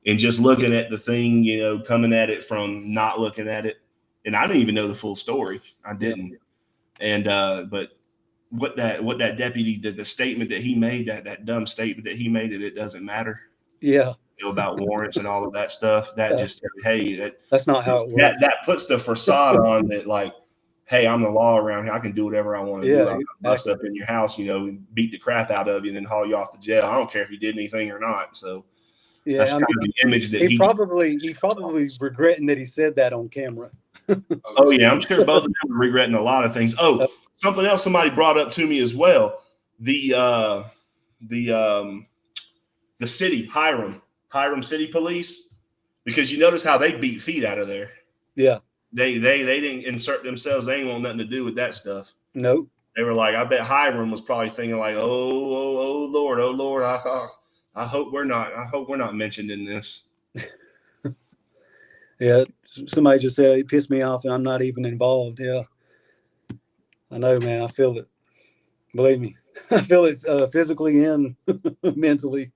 And just looking at the thing, coming at it from not looking at it, and I didn't even know the full story. I didn't. And but what that deputy did, the statement that he made, that dumb statement that he made, that it doesn't matter. Yeah. About warrants and all of that stuff. That just, hey, that's not how it works. That puts the facade on that, like, hey, I'm the law around here. I can do whatever I want to do. I'm bust up in your house, beat the crap out of you and then haul you off to jail. I don't care if you did anything or not. So that's kind of the image that he probably regretting that he said that on camera. Oh yeah, I'm sure both of them are regretting a lot of things. Oh, something else somebody brought up to me as well. The city, Hiram City Police, because you notice how they beat feet out of there. Yeah. They didn't insert themselves. They ain't want nothing to do with that stuff. Nope. They were like, I bet Hiram was probably thinking like, oh Lord, I hope we're not mentioned in this. Yeah, somebody just said he pissed me off and I'm not even involved. Yeah, I know, man. I feel it. Believe me, I feel it physically and mentally.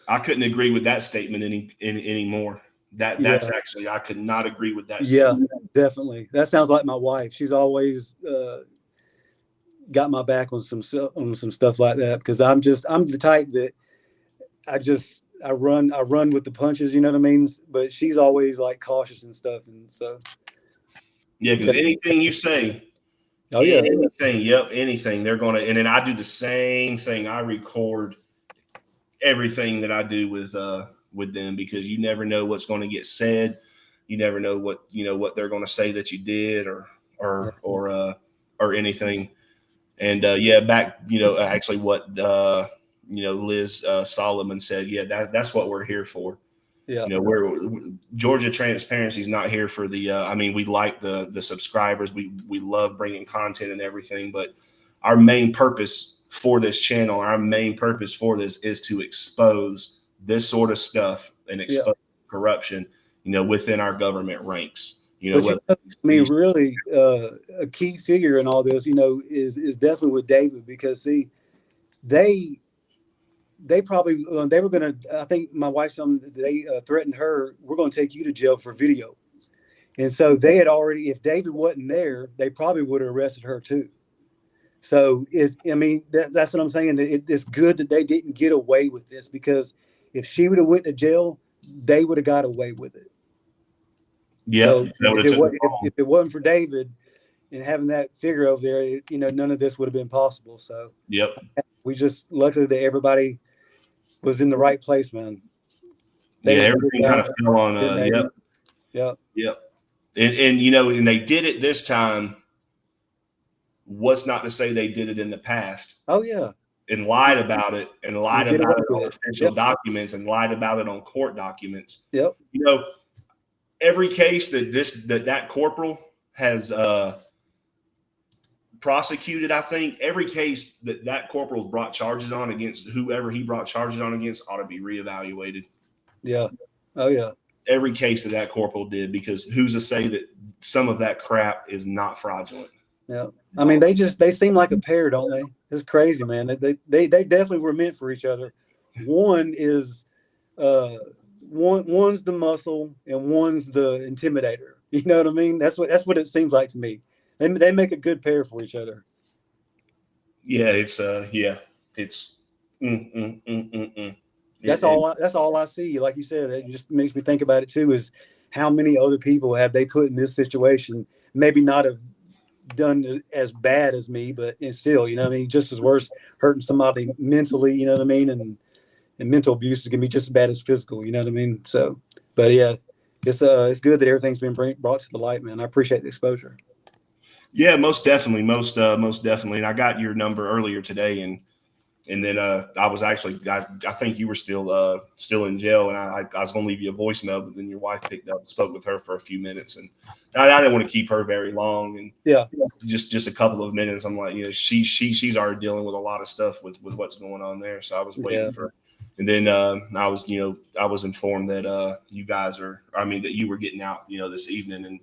I couldn't agree with that statement anymore. That's actually, I could not agree with that statement. Yeah, definitely. That sounds like my wife. She's always got my back on some stuff like that, because I'm the type that I run with the punches, you know what I mean? But she's always like cautious and stuff, and so. Yeah, because anything you say, anything, they're gonna. And then I do the same thing. I record everything that I do with them, because you never know what's going to get said. You never know what they're going to say that you did or anything. And back actually what Liz Solomon said. Yeah, that's what we're here for. Yeah, Georgia Transparency is not here for the. We like the subscribers. We love bringing content and everything, but our main purpose for this channel, our main purpose for this is to expose this sort of stuff and expose corruption, within our government ranks. You know, But whether I mean, really, a key figure in all this, is definitely with David, because see, they probably they were gonna. I think my wife, they threatened her. We're gonna take you to jail for video, and so they had already. If David wasn't there, they probably would have arrested her too. So that's what I'm saying. It's good that they didn't get away with this, because if she would have went to jail, they would have got away with it. yeah, So that would have took it if it wasn't for David and having that figure over there, none of this would have been possible. So Yep. we just luckily that everybody was in the right place, man. Yeah, David's a good everything guy. kind of fell on. Good neighbor. Yep. Yep. Yep. And they did it this time. What's not to say they did it in the past Oh yeah. and lied about it and lied get about away it on with it. official Yep. documents and lied about it on court documents. Yep. Every case that corporal has prosecuted, I think every case that corporal's brought charges on against whoever he brought charges on against ought to be reevaluated. Yeah. Oh yeah. Every case that corporal did, because who's to say that some of that crap is not fraudulent? Yeah. I mean, they seem like a pair, don't they? It's crazy, man. They definitely were meant for each other. One is one's the muscle and one's the intimidator. You know what I mean? That's what it seems like to me. They make a good pair for each other. Yeah, it's That's all I see. Like you said, it just makes me think about it too, is how many other people have they put in this situation? Maybe not have done as bad as me, but it's still, just as worse, hurting somebody mentally, you know what I mean? And mental abuse is gonna be just as bad as physical, you know what I mean? So, but yeah, it's good that everything's been brought to the light, man. I appreciate the exposure. Yeah, most definitely, most definitely. And I got your number earlier today, and then I was actually, I think you were still in jail, and I was going to leave you a voicemail, but then your wife picked up and spoke with her for a few minutes, and I didn't want to keep her very long, and yeah, just a couple of minutes. I'm like, she's already dealing with a lot of stuff with what's going on there, so I was waiting for her. And then I was informed that that you were getting out, this evening, and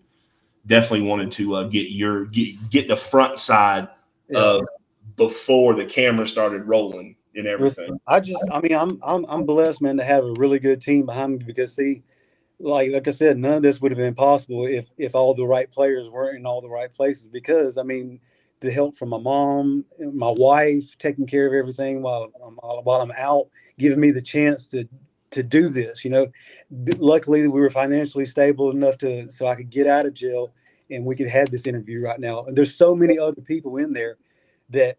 definitely wanted to get the front side before the camera started rolling and everything. I'm blessed, man, to have a really good team behind me, because see, like I said, none of this would have been possible if all the right players weren't in all the right places, because the help from my mom, my wife, taking care of everything while I'm out, giving me the chance to do this. Luckily we were financially stable enough so I could get out of jail and we could have this interview right now. And there's so many other people in there that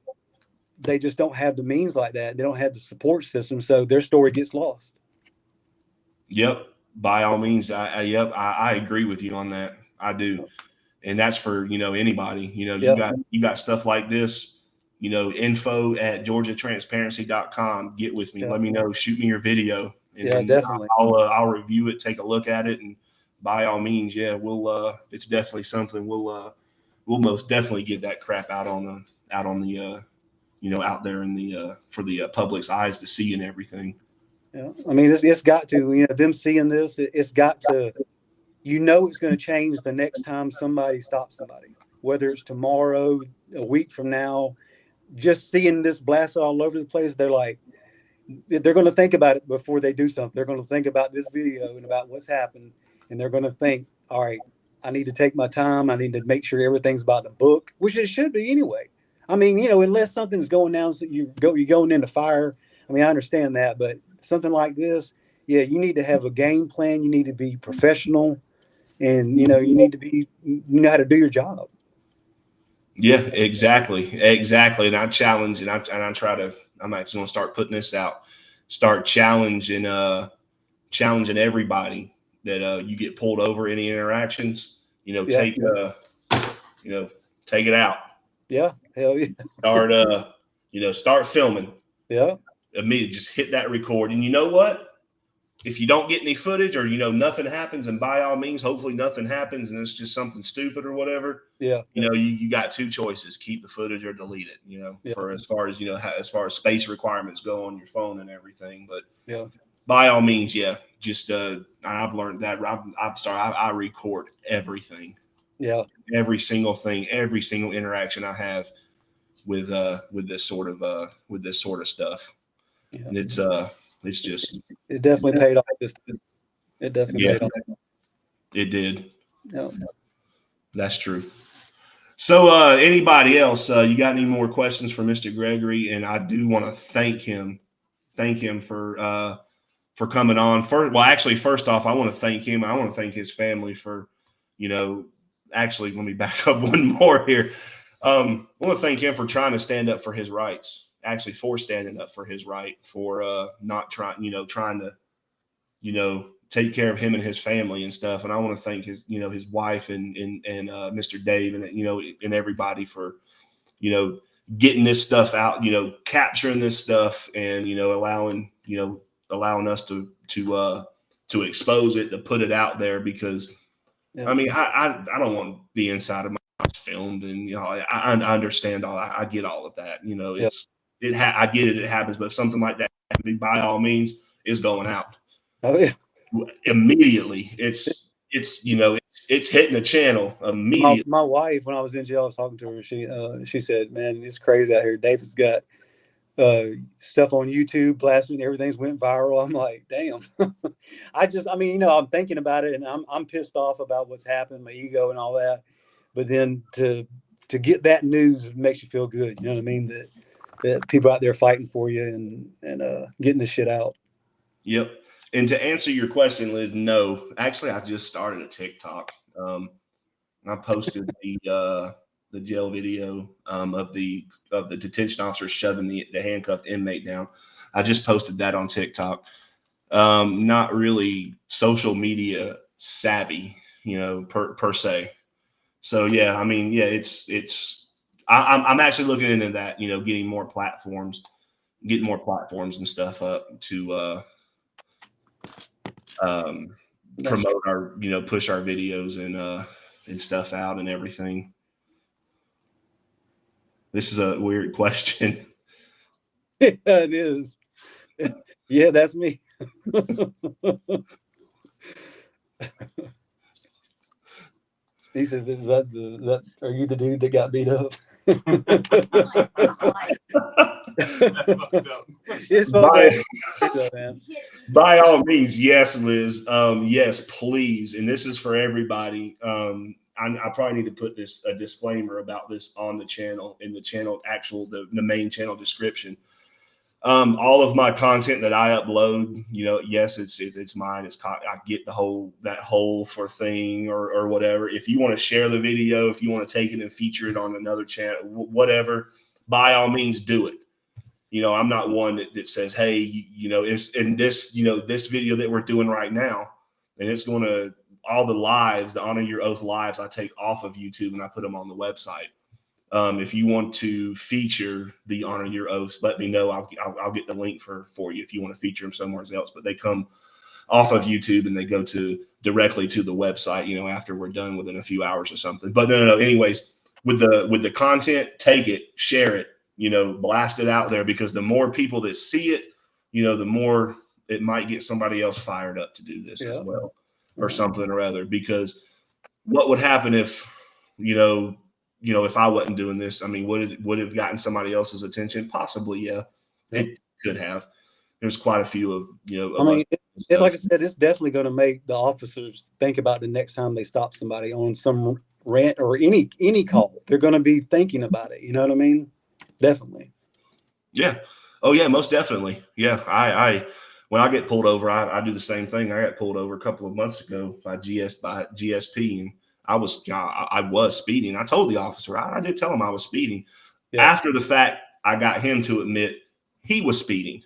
they just don't have the means like that. They don't have the support system, so their story gets lost. Yep, by all means, I agree with you on that. I do. And that's for, anybody, you got stuff like this, info@georgiatransparency.com. Get with me. Let me know. Shoot me your video. And definitely. I'll review it, take a look at it. And by all means, we'll, it's definitely something we'll most definitely get that crap out there in the, for the public's eyes to see and everything. Yeah. I mean, it's got to, them seeing this, it's got to, it's going to change the next time somebody stops somebody, whether it's tomorrow, a week from now. Just seeing this blasted all over the place, they're going to think about it before they do something. They're going to think about this video and about what's happened, and they're going to think, all right, I need to take my time. I need to make sure everything's about the book, which it should be anyway. I mean, unless something's going down, so you're going into fire. I mean, I understand that, but something like this, you need to have a game plan. You need to be professional. And, you need to know how to do your job. Yeah, exactly. And I challenge, and I'm actually going to start putting this out, start challenging everybody that you get pulled over any interactions, take it out. Yeah. Hell yeah. Start filming. Yeah. Immediately just hit that record. And you know what? If you don't get any footage or, nothing happens, and by all means, hopefully nothing happens and it's just something stupid or whatever. Yeah. You got two choices: keep the footage or delete it, for as far as, as far as space requirements go on your phone and everything. But by all means, just I've learned that I record everything. Yeah. Every single thing, every single interaction I have with this sort of stuff. Yeah. And it's just It definitely paid off this time. It definitely yeah, paid off. it did. Yeah. That's true. So anybody else, you got any more questions for Mr. Gregory? And I do want to thank him for coming on. First off, I want to thank him. I want to thank his family for, actually, let me back up one more here. I want to thank him for trying to stand up for his rights, actually for standing up for his right, for not trying to, take care of him and his family and stuff. And I want to thank his wife and Mr. Dave and, and everybody for, getting this stuff out, capturing this stuff and, allowing us to expose it, to put it out there because, Yeah. I mean, I don't want the inside of my house filmed, and I understand all. I get all of that. I get it. It happens, but if something like that happens, by all means, is going out Oh yeah. immediately. It's hitting the channel immediately. My wife, when I was in jail, I was talking to her. She said, "Man, it's crazy out here. David's got stuff on YouTube, blasting everything's went viral." I'm like, damn. I'm thinking about it, and I'm pissed off about what's happened, my ego and all that. But then to get that news makes you feel good. You know what I mean? That people out there fighting for you and getting this shit out. Yep. And to answer your question, Liz, no. Actually, I just started a TikTok. I posted the jail video of the detention officer shoving the handcuffed inmate down. I just posted that on TikTok. Not really social media savvy, per se. So yeah, I mean, yeah, I'm actually looking into that, getting more platforms and stuff up to promote our, push our videos and stuff out and everything. This is a weird question. Yeah, it is. Yeah, that's me. He said, "Is that are you the dude that got beat up?" It's by all means, yes, Liz. Yes, please. And this is for everybody. I probably need to put a disclaimer about this on the channel, in the channel the main channel description. All of my content that I upload, yes, it's mine. I get that whole for thing or whatever. If you want to share the video, if you want to take it and feature it on another channel, whatever, by all means, do it. I'm not one that says, hey, it's in this, this video that we're doing right now, and it's going to all the lives, the Honor Your Oath lives, I take off of YouTube and I put them on the website. If you want to feature the Honor Your Oaths, let me know. I'll get the link for you if you want to feature them somewhere else. But they come off of YouTube and they go directly to the website, after we're done within a few hours or something. But no. Anyways, with the content, take it, share it, blast it out there, because the more people that see it, the more it might get somebody else fired up to do this as well, or something or other. Because what would happen if, if I wasn't doing this? I mean, would it have gotten somebody else's attention? Possibly, yeah. It could have. There's quite a few of, it's like I said, it's definitely going to make the officers think about the next time they stop somebody on some rant or any call. They're going to be thinking about it. You know what I mean? Definitely. Yeah. Oh yeah, most definitely. Yeah. I when I get pulled over, I do the same thing. I got pulled over a couple of months ago by GSP, and I was speeding. I told the officer, I did tell him I was speeding. Yeah. After the fact, I got him to admit he was speeding.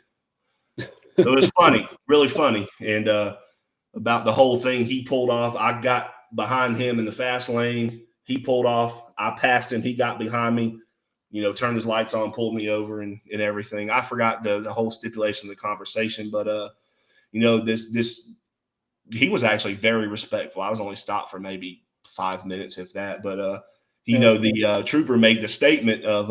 So it was funny, really funny. And about the whole thing, he pulled off. I got behind him in the fast lane. He pulled off. I passed him. He got behind me, turned his lights on, pulled me over and everything. I forgot the whole stipulation of the conversation, but this he was actually very respectful. I was only stopped for maybe 5 minutes, if that. But the trooper made the statement of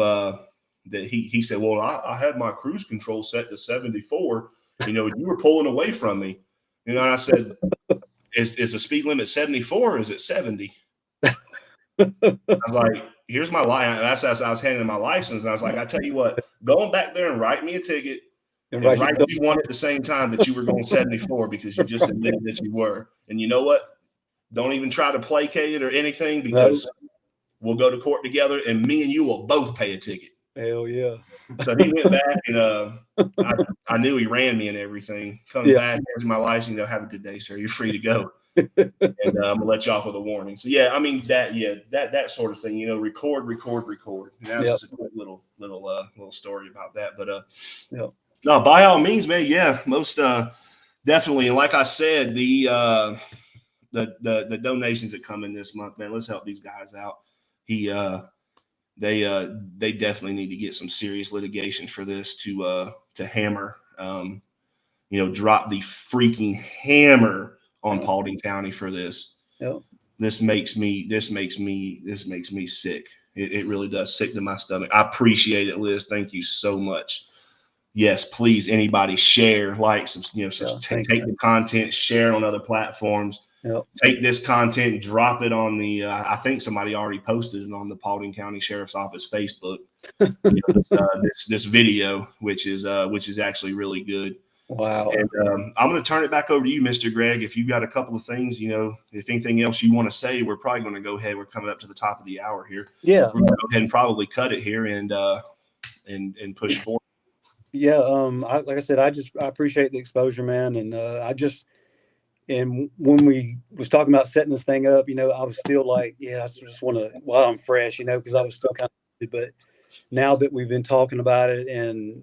that he said, "Well, I had my cruise control set to 74. You were pulling away from me." You know, and I said, is the speed limit 74 or is it 70? I was like, here's my license. I was handing my license. And I was like, I tell you what, go back there and write me a ticket and write you one at the same time that you were going 74 because you just admitted that you were. And you know what? Don't even try to placate it or anything because we'll go to court together and me and you will both pay a ticket. Hell yeah. So he went back and I knew he ran me and everything. Comes back, here's my license. You know, have a good day, sir. You're free to go. And I'm gonna let you off with a warning. So yeah, I mean that sort of thing. You know, record. And that's just a quick little story about that. But no, by all means, man. Yeah, most definitely. And like I said, the donations that come in this month, man. Let's help these guys out. They definitely need to get some serious litigation for this to hammer, drop the freaking hammer on Paulding County for this. Yep. This makes me sick. It really does, sick to my stomach. I appreciate it, Liz. Thank you so much. Yes, please, anybody share, like, take the content, share it on other platforms. Yep. Take this content, drop it on the. I think somebody already posted it on the Paulding County Sheriff's Office Facebook. This video, which is actually really good. Wow. And I'm going to turn it back over to you, Mr. Greg. If you've got a couple of things, if anything else you want to say, we're probably going to go ahead. We're coming up to the top of the hour here. Yeah. We're going to go ahead and probably cut it here and push forward. Yeah. Like I said, I appreciate the exposure, man, and And when we was talking about setting this thing up, I was still like, I just want to, while I'm fresh, because I was still kind of, but now that we've been talking about it and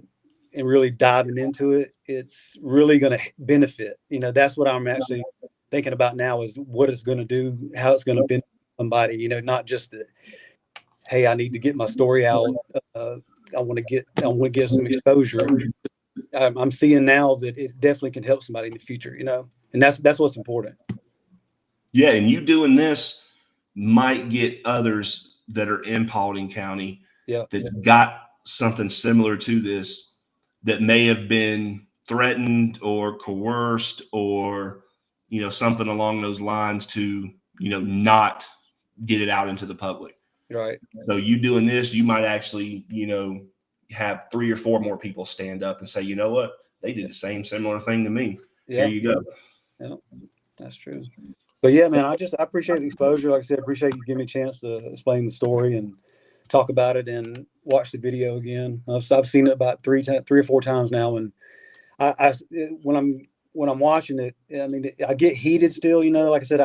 really diving into it, it's really going to benefit. That's what I'm actually thinking about now is what it's going to do, how it's going to benefit somebody, not just that, hey, I need to get my story out. I want to get some exposure. I'm seeing now that it definitely can help somebody in the future, and that's what's important. Yeah, and you doing this might get others that are in Paulding County that's got something similar to this that may have been threatened or coerced or something along those lines to not get it out into the public. Right. So you doing this, you might actually have 3 or 4 more people stand up and say, you know what, they did the same similar thing to me. Yeah. Here you go. Yeah, that's true. But yeah, man, I appreciate the exposure. Like I said, appreciate you giving me a chance to explain the story and talk about it and watch the video again. I've seen it about 3 or 4 times now, and when I'm watching it, I mean, I get heated still. Like I said,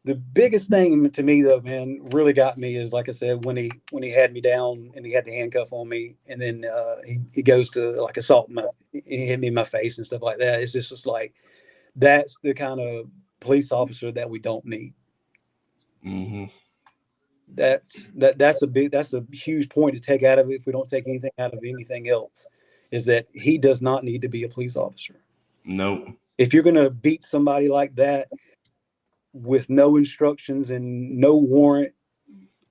the biggest thing to me though, man, really got me is, like I said, when he had me down and he had the handcuff on me, and then he goes to like assault me, and he hit me in my face and stuff like that. It's just like, that's the kind of police officer that we don't need. Mm-hmm. That's a huge point to take out of it. If we don't take anything out of anything else, is that he does not need to be a police officer. Nope. If you're going to beat somebody like that with no instructions and no warrant,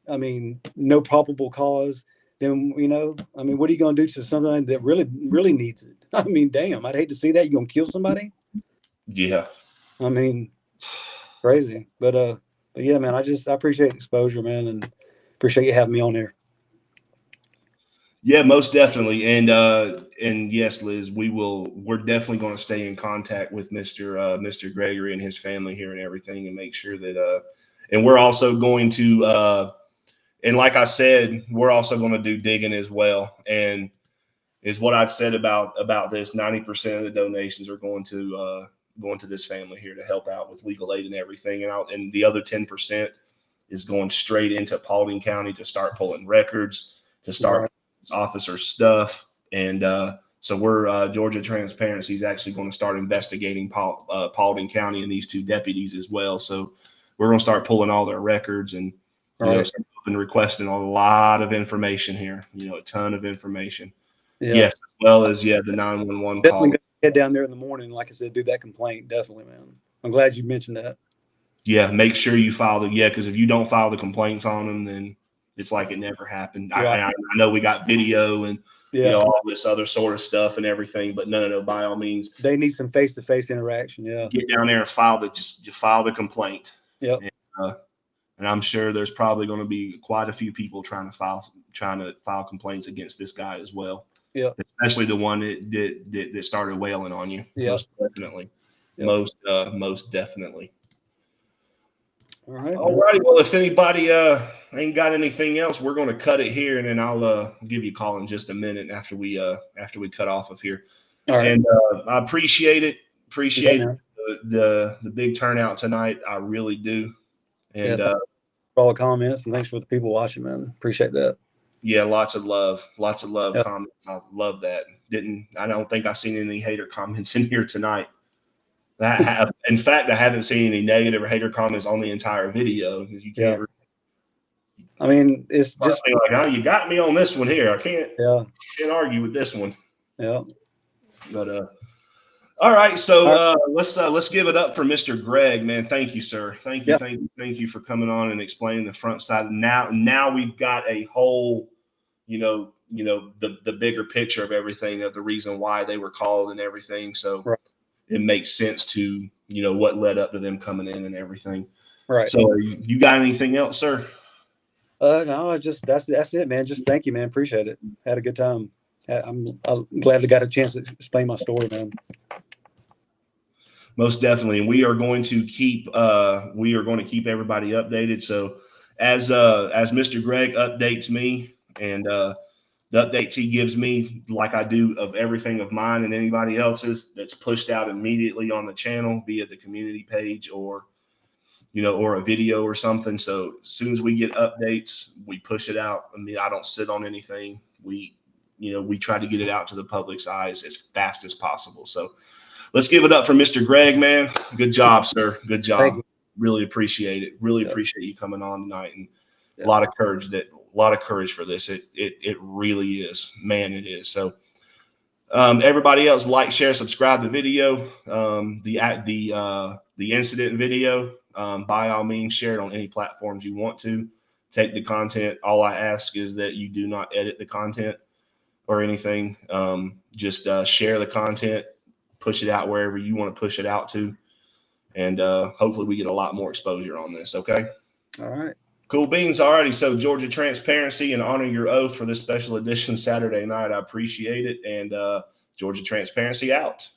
I mean, no probable cause, then, what are you going to do to somebody that really, really needs it? I mean, damn, I'd hate to see that. You're going to kill somebody? Yeah. I mean, crazy. But yeah, man, I appreciate the exposure, man, and appreciate you having me on there. Yeah, most definitely. And yes, Liz, we're definitely going to stay in contact with Mr. Gregory and his family here and everything, and make sure that and we're also going to and like I said, we're also going to do digging as well. And is what I've said about this, 90% of the donations are going to this family here to help out with legal aid and everything. And the other 10% is going straight into Paulding County to start pulling records, to start officer stuff. And so we're Georgia Transparency is actually going to start investigating Paulding County and these 2 deputies as well. So we're going to start pulling all their records and been requesting a lot of information here, a ton of information. Yeah. Yes, as well as the 911 definitely call. Head down there in the morning, like I said, do that complaint. Definitely, man. I'm glad you mentioned that. Yeah, make sure you file because if you don't file the complaints on them, then it's like it never happened. Right. I know we got video and Yeah. all this other sort of stuff and everything. But no, by all means, They need some face-to-face interaction. Yeah. get down there and file the complaint. Yep. And I'm sure there's probably going to be quite a few people trying to file complaints against this guy as well. Yeah. Especially the one that started wailing on you. Yeah. Most definitely. Yep. Most definitely. All right. All righty. Well, if anybody ain't got anything else, we're going to cut it here, and then I'll give you a call in just a minute after we cut off of here. All right. And I appreciate it. Appreciate Yeah, the big turnout tonight. I really do. And for all the comments, and thanks for the people watching, man. Appreciate that. yeah, lots of love Yep. comments. I love that. I don't think I've seen any hater comments in here tonight. In fact, I haven't seen any negative or hater comments on the entire video because you can't. Yeah. I mean, it's Just just be like, oh, you got me on this one here. I can't argue with this one. yeah. But all right, so let's give it up for Mr. Greg, man. Thank you, sir. Thank you for coming on and explaining the front side. Now we've got a whole, the bigger picture of everything, of the reason why they were called and everything. So Right. it makes sense to what led up to them coming in and everything. Right. So you got anything else, sir? No, that's it, man. Just thank you, man. Appreciate it. Had a good time. I'm glad I got a chance to explain my story, man. Most definitely, and we are going to keep everybody updated. So as Mr. Greg updates me and the updates he gives me, like I do of everything of mine and anybody else's, that's pushed out immediately on the channel via the community page or a video or something. So as soon as we get updates, we push it out. I mean, I don't sit on anything. We try to get it out to the public's eyes as fast as possible. So let's give it up for Mr. Greg, man. Good job, sir. Good job. Really appreciate it. Really appreciate you coming on tonight, and a lot of courage for this. It really is, man. It is. So everybody else, like, share, subscribe to the video, the incident video. By all means, share it on any platforms you want to. Take the content. All I ask is that you do not edit the content or anything. Just share the content, push it out wherever you want to push it out to. And hopefully we get a lot more exposure on this. Okay. All right. Cool beans. Alrighty. So Georgia Transparency and Honor Your Oath for this special edition Saturday night. I appreciate it. And Georgia Transparency out.